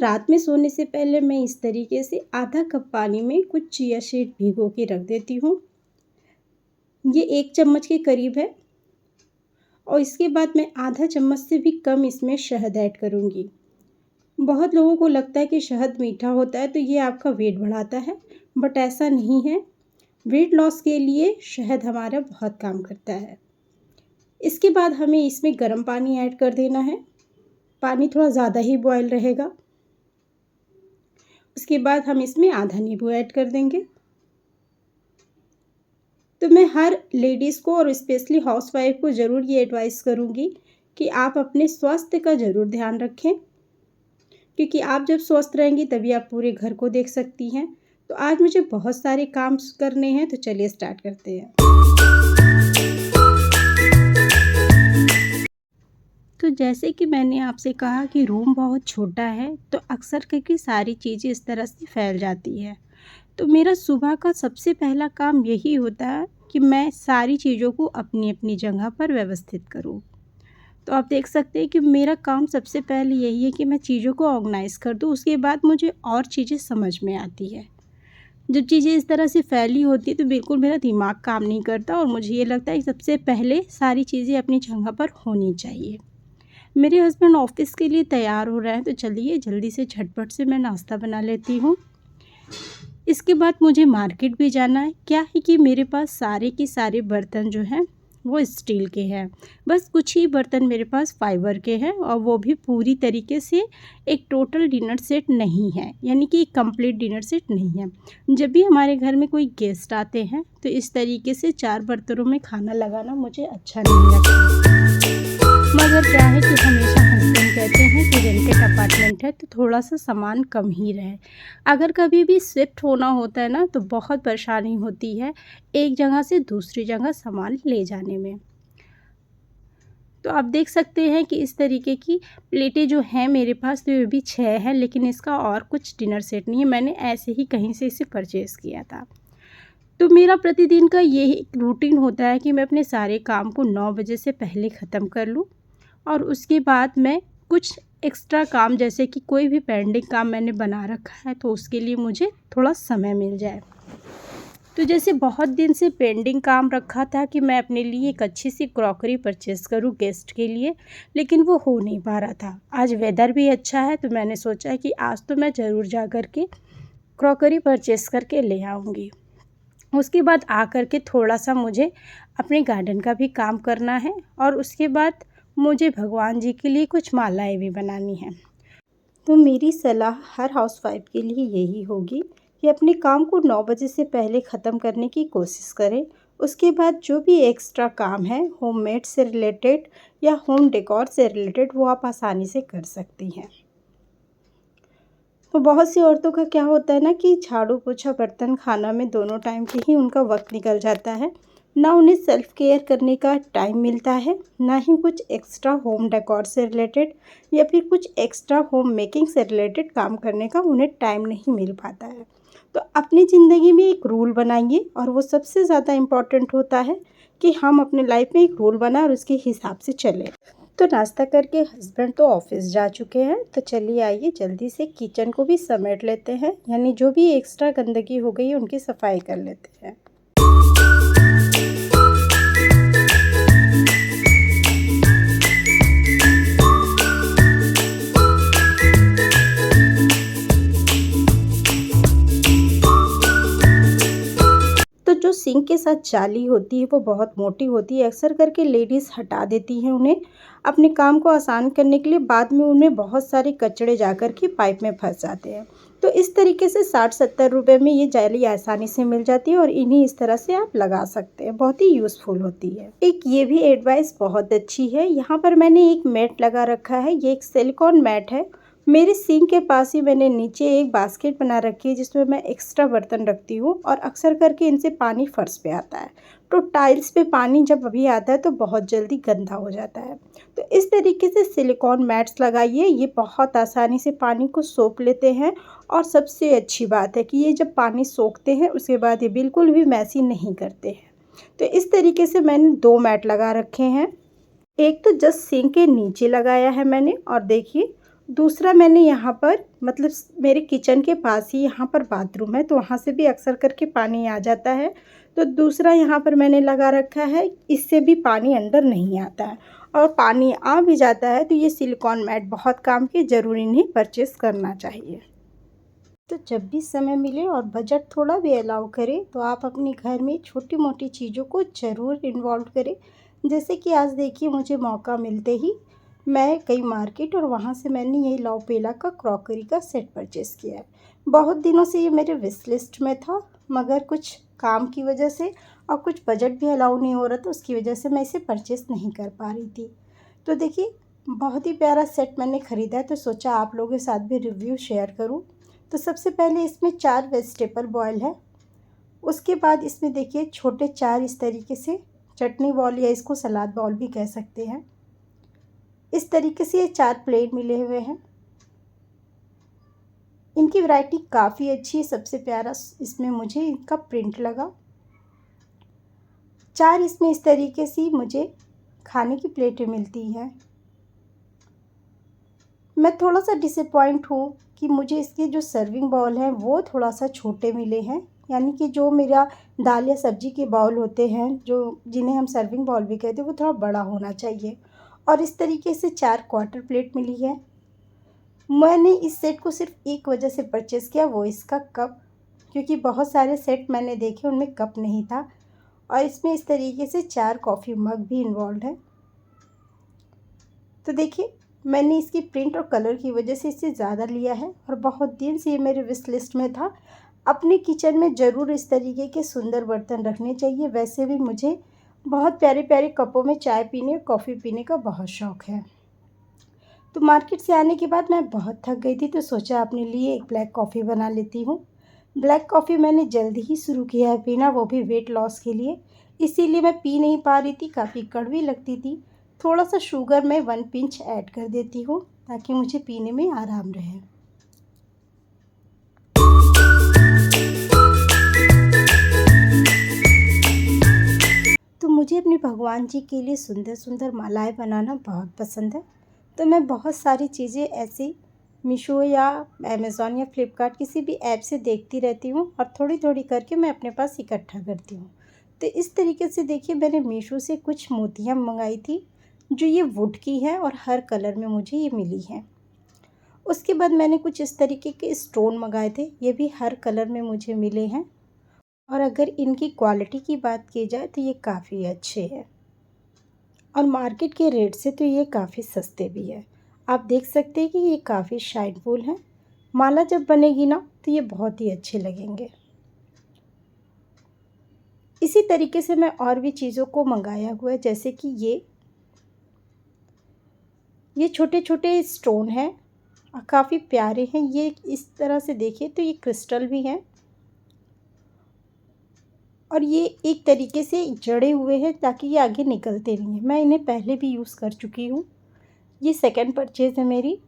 रात में सोने से पहले मैं इस तरीके से आधा कप पानी में कुछ चिया सीड भिगो के रख देती हूँ। ये 1 चम्मच के करीब है और इसके बाद मैं आधा चम्मच से भी कम इसमें शहद ऐड करूँगी। बहुत लोगों को लगता है कि शहद मीठा होता है तो ये आपका वेट बढ़ाता है, बट ऐसा नहीं है। वेट लॉस के लिए शहद हमारा बहुत काम करता है। इसके बाद हमें इसमें गर्म पानी ऐड कर देना है। पानी थोड़ा ज़्यादा ही बॉयल रहेगा। उसके बाद हम इसमें आधा नींबू ऐड कर देंगे। तो मैं हर लेडीज़ को और स्पेशली हाउसवाइफ को ज़रूर ये एडवाइस करूँगी कि आप अपने स्वास्थ्य का ज़रूर ध्यान रखें, क्योंकि आप जब स्वस्थ रहेंगी तभी आप पूरे घर को देख सकती हैं। तो आज मुझे बहुत सारे काम करने हैं, तो चलिए स्टार्ट करते हैं। तो जैसे कि मैंने आपसे कहा कि रूम बहुत छोटा है, तो अक्सर करके सारी चीज़ें इस तरह से फैल जाती है। तो मेरा सुबह का सबसे पहला काम यही होता है कि मैं सारी चीज़ों को अपनी अपनी जगह पर व्यवस्थित करूँ। तो आप देख सकते हैं कि मेरा काम सबसे पहले यही है कि मैं चीज़ों को ऑर्गेनाइज़ कर दूँ। उसके बाद मुझे और चीज़ें समझ में आती है। जब चीज़ें इस तरह से फैली होती है तो बिल्कुल मेरा दिमाग काम नहीं करता और मुझे ये लगता है कि सबसे पहले सारी चीज़ें अपनी जगह पर होनी चाहिए। मेरे हस्बैंड ऑफिस के लिए तैयार हो रहे हैं, तो चलिए जल्दी से झटपट से मैं नाश्ता बना लेती हूँ। इसके बाद मुझे मार्केट भी जाना है। क्या है कि मेरे पास सारे के सारे बर्तन जो हैं वो स्टील के हैं। बस कुछ ही बर्तन मेरे पास फाइबर के हैं और वो भी पूरी तरीके से एक टोटल डिनर सेट नहीं है, यानी कि एक कंप्लीट डिनर सेट नहीं है। जब भी हमारे घर में कोई गेस्ट आते हैं तो इस तरीके से 4 बर्तनों में खाना लगाना मुझे अच्छा नहीं लगता। मगर क्या है कि हमेशा हस्बैंड कहते हैं कि रेंटेड अपार्टमेंट है तो थोड़ा सा सामान कम ही रहे। अगर कभी भी शिफ्ट होना होता है ना, तो बहुत परेशानी होती है एक जगह से दूसरी जगह सामान ले जाने में। तो आप देख सकते हैं कि इस तरीके की प्लेटें जो हैं मेरे पास, तो ये भी 6 है, लेकिन इसका और कुछ डिनर सेट नहीं है। मैंने ऐसे ही कहीं से इसे परचेज़ किया था। तो मेरा प्रतिदिन का यही एक रूटीन होता है कि मैं अपने सारे काम को 9 बजे से पहले ख़त्म कर लूँ और उसके बाद मैं कुछ एक्स्ट्रा काम, जैसे कि कोई भी पेंडिंग काम मैंने बना रखा है तो उसके लिए मुझे थोड़ा समय मिल जाए। तो जैसे बहुत दिन से पेंडिंग काम रखा था कि मैं अपने लिए एक अच्छी सी क्रॉकरी परचेज़ करूँ गेस्ट के लिए, लेकिन वो हो नहीं पा रहा था। आज वेदर भी अच्छा है तो मैंने सोचा कि आज तो मैं ज़रूर जा कर के क्रॉकरी परचेज़ करके ले आऊँगी। उसके बाद आकर के थोड़ा-सा मुझे अपने गार्डन का भी काम करना है और उसके बाद मुझे भगवान जी के लिए कुछ मालाएँ भी बनानी हैं। तो मेरी सलाह हर हाउसवाइफ के लिए यही होगी कि अपने काम को 9 बजे से पहले ख़त्म करने की कोशिश करें। उसके बाद जो भी एक्स्ट्रा काम है होममेड से रिलेटेड या होम डेकोर से रिलेटेड, वो आप आसानी से कर सकती हैं। तो बहुत सी औरतों का क्या होता है ना कि झाड़ू पोछा बर्तन खाना में दोनों टाइम के ही उनका वक्त निकल जाता है। ना उन्हें सेल्फ केयर करने का टाइम मिलता है, ना ही कुछ एक्स्ट्रा होम डेकोर से रिलेटेड या फिर कुछ एक्स्ट्रा होम मेकिंग से रिलेटेड काम करने का उन्हें टाइम नहीं मिल पाता है। तो अपनी ज़िंदगी में एक रूल बनाइए और वो सबसे ज़्यादा इम्पॉर्टेंट होता है कि हम अपने लाइफ में एक रूल बनाएं और उसके हिसाब से चलें। तो नाश्ता करके हस्बैंड तो ऑफिस जा चुके हैं, तो चलिए आइए जल्दी से किचन को भी समेट लेते हैं, यानी जो भी एक्स्ट्रा गंदगी हो गई है उनकी सफाई कर लेते हैं। तो जो सिंक के साथ जाली होती है वो बहुत मोटी होती है, अक्सर करके लेडीज़ हटा देती हैं उन्हें अपने काम को आसान करने के लिए। बाद में उनमें बहुत सारे कचड़े जाकर के पाइप में फंस जाते हैं। तो इस तरीके से 60-70 रुपए में ये जाली आसानी से मिल जाती है और इन्हीं इस तरह से आप लगा सकते हैं। बहुत ही यूज़फुल होती है। एक ये भी एडवाइस बहुत अच्छी है। यहाँ पर मैंने एक मैट लगा रखा है, ये एक सिलिकॉन मैट है। मेरे सिंक के पास ही मैंने नीचे एक बास्केट बना रखी है जिसमें मैं एक्स्ट्रा बर्तन रखती हूँ और अक्सर करके इनसे पानी फर्श पे आता है। तो टाइल्स पे पानी जब अभी आता है तो बहुत जल्दी गंदा हो जाता है। तो इस तरीके से सिलिकॉन मैट्स लगाइए, ये बहुत आसानी से पानी को सोख लेते हैं और सबसे अच्छी बात है कि ये जब पानी सोखते हैं उसके बाद ये बिल्कुल भी मैसी नहीं करते हैं। तो इस तरीके से मैंने 2 मैट लगा रखे हैं। एक तो जस्ट सिंक के नीचे लगाया है मैंने और देखिए दूसरा मैंने यहाँ पर मतलब मेरे किचन के पास ही यहाँ पर बाथरूम है, तो वहाँ से भी अक्सर करके पानी आ जाता है। तो दूसरा यहाँ पर मैंने लगा रखा है, इससे भी पानी अंदर नहीं आता है। और पानी आ भी जाता है तो ये सिलिकॉन मैट बहुत काम की, ज़रूरी नहीं परचेज़ करना चाहिए। तो जब भी समय मिले और बजट थोड़ा भी अलाउ करे तो आप अपने घर में छोटी-मोटी चीज़ों को ज़रूर इन्वॉल्व करें। जैसे कि आज देखिए, मुझे मौका मिलते ही मैं गई मार्केट और वहाँ से मैंने यही लाओपेला का क्रॉकरी का सेट परचेज़ किया है। बहुत दिनों से ये मेरे विश लिस्ट में था, मगर कुछ काम की वजह से और कुछ बजट भी अलाउ नहीं हो रहा था, उसकी वजह से मैं इसे परचेज़ नहीं कर पा रही थी। तो देखिए, बहुत ही प्यारा सेट मैंने ख़रीदा है, तो सोचा आप लोगों के साथ भी रिव्यू शेयर करूँ। तो सबसे पहले इसमें 4 वेजिटेबल बॉयल है। उसके बाद इसमें देखिए छोटे 4 इस तरीके से चटनी बॉल या इसको सलाद बॉल भी कह सकते हैं। इस तरीके से ये 4 प्लेट मिले हुए हैं। इनकी वैरायटी काफ़ी अच्छी है। सबसे प्यारा इसमें मुझे इनका प्रिंट लगा। 4 इसमें इस तरीके से मुझे खाने की प्लेटें मिलती हैं। मैं थोड़ा-सा डिसअपॉइंट हूँ कि मुझे इसके जो सर्विंग बाउल हैं वो थोड़ा-सा छोटे मिले हैं। यानी कि जो मेरा दाल या सब्ज़ी के बाउल होते हैं, जो जिन्हें हम सर्विंग बाउल भी कहते हैं, वो थोड़ा बड़ा होना चाहिए। और इस तरीके से 4 क्वार्टर प्लेट मिली है। मैंने इस सेट को सिर्फ़ एक वजह से परचेज़ किया, वो इसका कप, क्योंकि बहुत सारे सेट मैंने देखे उनमें कप नहीं था। और इसमें इस तरीके से 4 कॉफ़ी मग भी इन्वॉल्व्ड है। तो देखिए, मैंने इसकी प्रिंट और कलर की वजह से इसे ज़्यादा लिया है और बहुत दिन से ये मेरे विश लिस्ट में था। अपने किचन में ज़रूर इस तरीके के सुंदर बर्तन रखने चाहिए। वैसे भी मुझे बहुत प्यारे-प्यारे कपों में चाय पीने और कॉफ़ी पीने का बहुत शौक़ है। तो मार्केट से आने के बाद मैं बहुत थक गई थी, तो सोचा अपने लिए एक ब्लैक कॉफ़ी बना लेती हूँ। ब्लैक कॉफ़ी मैंने जल्दी ही शुरू किया है पीना, वो भी वेट लॉस के लिए। इसीलिए मैं पी नहीं पा रही थी, काफ़ी कड़वी लगती थी। थोड़ा-सा शुगर मैं 1 पिंच ऐड कर देती हूँ ताकि मुझे पीने में आराम रहे। तो मुझे अपने भगवान जी के लिए सुंदर-सुंदर मालाएँ बनाना बहुत पसंद है। तो मैं बहुत सारी चीज़ें ऐसी मीशो या अमेज़न या फ्लिपकार्ट किसी भी ऐप से देखती रहती हूँ और थोड़ी-थोड़ी करके मैं अपने पास इकट्ठा करती हूँ। तो इस तरीके से देखिए, मैंने मीशो से कुछ मोतियाँ मँगाई थी, जो ये वुड की है और हर कलर में मुझे ये मिली हैं। उसके बाद मैंने कुछ इस तरीके के स्टोन मँगाए थे, ये भी हर कलर में मुझे मिले हैं। और अगर इनकी क्वालिटी की बात की जाए तो ये काफ़ी अच्छे हैं और मार्केट के रेट से तो ये काफ़ी सस्ते भी हैं। आप देख सकते हैं कि ये काफ़ी शाइनफुल हैं। माला जब बनेगी ना तो ये बहुत ही अच्छे लगेंगे। इसी तरीके से मैं और भी चीज़ों को मंगाया हुआ है, जैसे कि ये छोटे-छोटे स्टोन हैं और काफ़ी प्यारे हैं। ये इस तरह से देखिए तो ये क्रिस्टल भी हैं और ये एक तरीके से जड़े हुए हैं ताकि ये आगे निकलते नहीं हैं। मैं इन्हें पहले भी यूज़ कर चुकी हूँ। ये सेकंड परचेज़ है मेरी।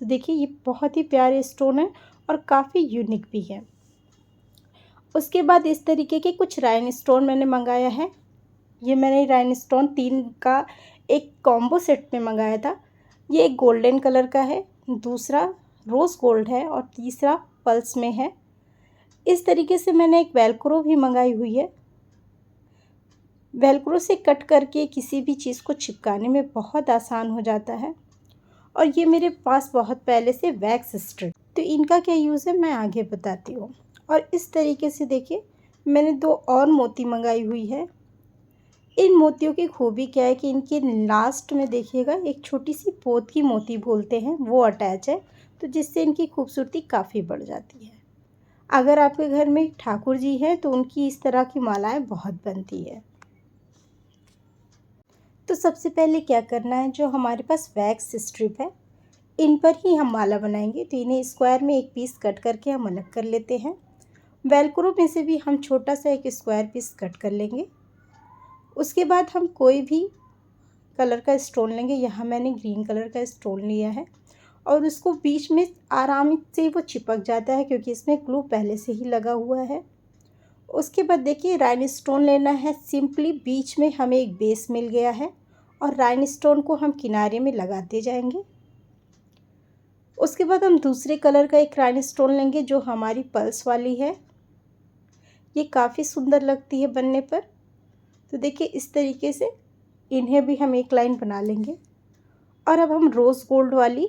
तो देखिए, ये बहुत ही प्यारे स्टोन हैं और काफ़ी यूनिक भी हैं। उसके बाद इस तरीके के कुछ राइनस्टोन मैंने मंगाया है। ये मैंने राइनस्टोन 3 का एक कॉम्बो सेट में मंगाया था। ये एक गोल्डन कलर का है, दूसरा रोज़ गोल्ड है और तीसरा पल्स में है। इस तरीके से मैंने एक वेलक्रो भी मंगाई हुई है। वेलक्रो से कट करके किसी भी चीज़ को चिपकाने में बहुत आसान हो जाता है। और ये मेरे पास बहुत पहले से वैक्स स्ट्रिप, तो इनका क्या यूज़ है मैं आगे बताती हूँ। और इस तरीके से देखिए, मैंने 2 और मोती मंगाई हुई है। इन मोतियों की खूबी क्या है कि इनके लास्ट में देखिएगा एक छोटी सी पोत की मोती बोलते हैं, वो अटैच है, तो जिससे इनकी खूबसूरती काफ़ी बढ़ जाती है। अगर आपके घर में ठाकुर जी हैं तो उनकी इस तरह की मालाएँ बहुत बनती है। तो सबसे पहले क्या करना है, जो हमारे पास वैक्स स्ट्रिप है, इन पर ही हम माला बनाएंगे। तो इन्हें स्क्वायर में एक पीस कट करके हम अलग कर लेते हैं। वेलक्रो में से भी हम छोटा सा एक स्क्वायर पीस कट कर लेंगे। उसके बाद हम कोई भी कलर का स्टोन लेंगे। यहाँ मैंने ग्रीन कलर का स्टोन लिया है और उसको बीच में आराम से वो चिपक जाता है क्योंकि इसमें ग्लू पहले से ही लगा हुआ है। उसके बाद देखिए, राइनस्टोन लेना है। सिंपली बीच में हमें एक बेस मिल गया है और राइनस्टोन को हम किनारे में लगाते जाएंगे। उसके बाद हम दूसरे कलर का एक राइनस्टोन लेंगे जो हमारी पल्स वाली है। ये काफ़ी सुंदर लगती है बनने पर। तो देखिए इस तरीके से इन्हें भी हम एक लाइन बना लेंगे। और अब हम रोज़ गोल्ड वाली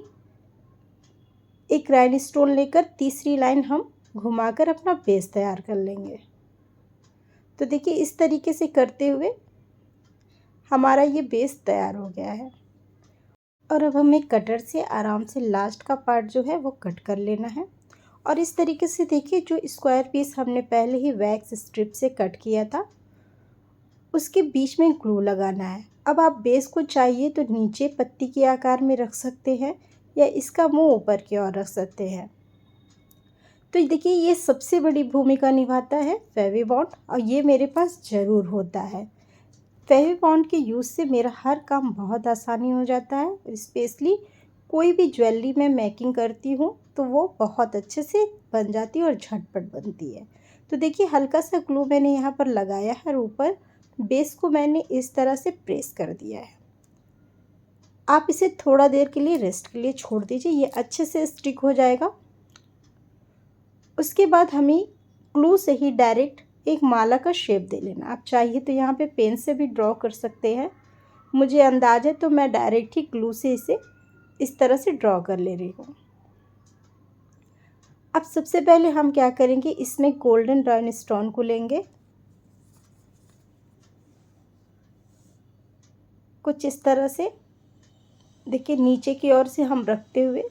एक राइनस्टोन लेकर तीसरी लाइन हम घुमाकर अपना बेस तैयार कर लेंगे। तो देखिए इस तरीके से करते हुए हमारा ये बेस तैयार हो गया है। और अब हमें कटर से आराम से लास्ट का पार्ट जो है वो कट कर लेना है। और इस तरीके से देखिए जो स्क्वायर पीस हमने पहले ही वैक्स स्ट्रिप से कट किया था उसके बीच में ग्लू लगाना है। अब आप बेस को चाहिए तो नीचे पत्ती के आकार में रख सकते हैं या इसका मुंह ऊपर की ओर रख सकते हैं। तो देखिए ये सबसे बड़ी भूमिका निभाता है फेविबॉन्ड, और ये मेरे पास ज़रूर होता है। फेविबॉन्ड के यूज़ से मेरा हर काम बहुत आसानी हो जाता है। स्पेशली कोई भी ज्वेलरी मैं मेकिंग करती हूँ तो वो बहुत अच्छे से बन जाती है और झटपट बनती है। तो देखिए हल्का सा ग्लू मैंने यहाँ पर लगाया है और ऊपर बेस को मैंने इस तरह से प्रेस कर दिया है। आप इसे थोड़ा देर के लिए रेस्ट के लिए छोड़ दीजिए, ये अच्छे से स्टिक हो जाएगा। उसके बाद हमें ग्लू से ही डायरेक्ट एक माला का शेप दे लेना। आप चाहिए तो यहाँ पे पेन से भी ड्रॉ कर सकते हैं। मुझे अंदाज़ है तो मैं डायरेक्ट ही ग्लू से इसे इस तरह से ड्रॉ कर ले रही हूँ। अब सबसे पहले हम क्या करेंगे, इसमें गोल्डन राइनस्टोन को लेंगे, कुछ इस तरह से देखिए नीचे की ओर से हम रखते हुए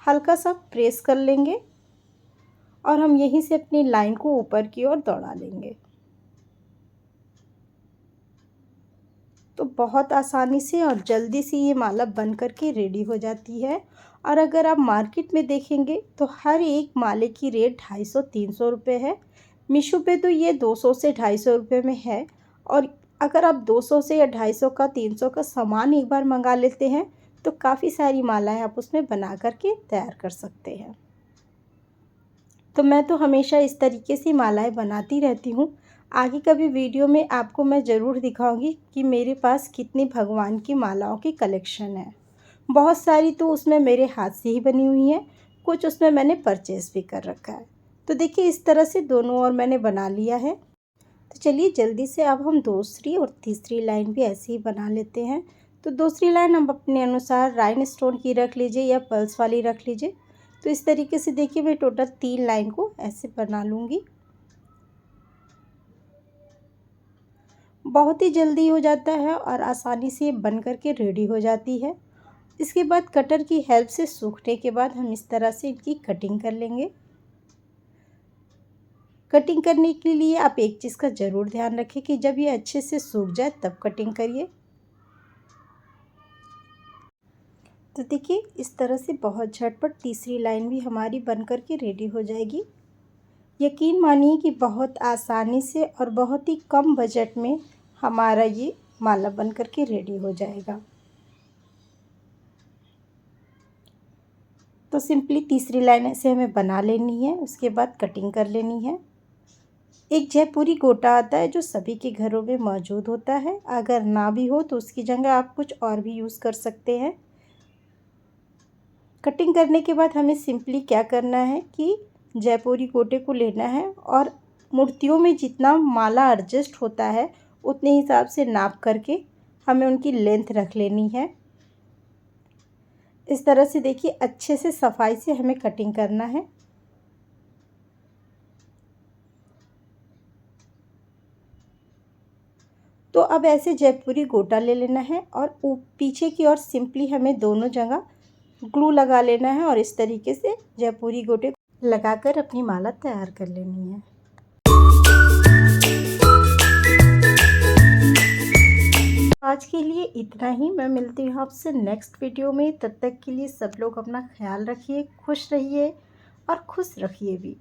हल्का सा प्रेस कर लेंगे और हम यहीं से अपनी लाइन को ऊपर की ओर दौड़ा लेंगे। तो बहुत आसानी से और जल्दी से ये माला बन कर के रेडी हो जाती है। और अगर आप मार्केट में देखेंगे तो हर एक माले की रेट 250-300 रुपये है। मीशो पे तो ये 200 से 250 रुपये में है। और अगर आप 200 से या 250 का 300 का सामान एक बार मंगा लेते हैं तो काफ़ी सारी मालाएं आप उसमें बना कर के तैयार कर सकते हैं। तो मैं तो हमेशा इस तरीके से मालाएं बनाती रहती हूँ। आगे कभी वीडियो में आपको मैं ज़रूर दिखाऊंगी कि मेरे पास कितनी भगवान की मालाओं की कलेक्शन है। बहुत सारी तो उसमें मेरे हाथ से ही बनी हुई हैं, कुछ उसमें मैंने परचेज़ भी कर रखा है। तो देखिए इस तरह से दोनों ओर मैंने बना लिया है। तो चलिए जल्दी से अब हम दूसरी और तीसरी लाइन भी ऐसे ही बना लेते हैं। तो दूसरी लाइन हम अपने अनुसार राइनस्टोन की रख लीजिए या पल्स वाली रख लीजिए। तो इस तरीके से देखिए मैं टोटल 3 लाइन को ऐसे बना लूँगी। बहुत ही जल्दी हो जाता है और आसानी से बन कर के रेडी हो जाती है। इसके बाद कटर की हेल्प से सूखने के बाद हम इस तरह से इनकी कटिंग कर लेंगे। कटिंग करने के लिए आप एक चीज़ का ज़रूर ध्यान रखें कि जब ये अच्छे से सूख जाए तब कटिंग करिए। तो देखिए इस तरह से बहुत झटपट तीसरी लाइन भी हमारी बन कर के रेडी हो जाएगी। यकीन मानिए कि बहुत आसानी से और बहुत ही कम बजट में हमारा ये माला बन कर के रेडी हो जाएगा। तो सिंपली तीसरी लाइन ऐसे हमें बना लेनी है, उसके बाद कटिंग कर लेनी है। एक जयपुरी गोटा आता है जो सभी के घरों में मौजूद होता है। अगर ना भी हो तो उसकी जगह आप कुछ और भी यूज़ कर सकते हैं। कटिंग करने के बाद हमें सिंपली क्या करना है कि जयपुरी गोटे को लेना है और मूर्तियों में जितना माला एडजस्ट होता है उतने हिसाब से नाप करके हमें उनकी लेंथ रख लेनी है। इस तरह से देखिए अच्छे से सफाई से हमें कटिंग करना है। तो अब ऐसे जयपुरी गोटा ले लेना है और पीछे की ओर सिंपली हमें दोनों जगह ग्लू लगा लेना है और इस तरीके से जयपुरी गोटे लगाकर अपनी माला तैयार कर लेनी है। आज के लिए इतना ही। मैं मिलती हूँ आपसे नेक्स्ट वीडियो में। तब तक के लिए सब लोग अपना ख्याल रखिए, खुश रहिए और खुश रखिए भी।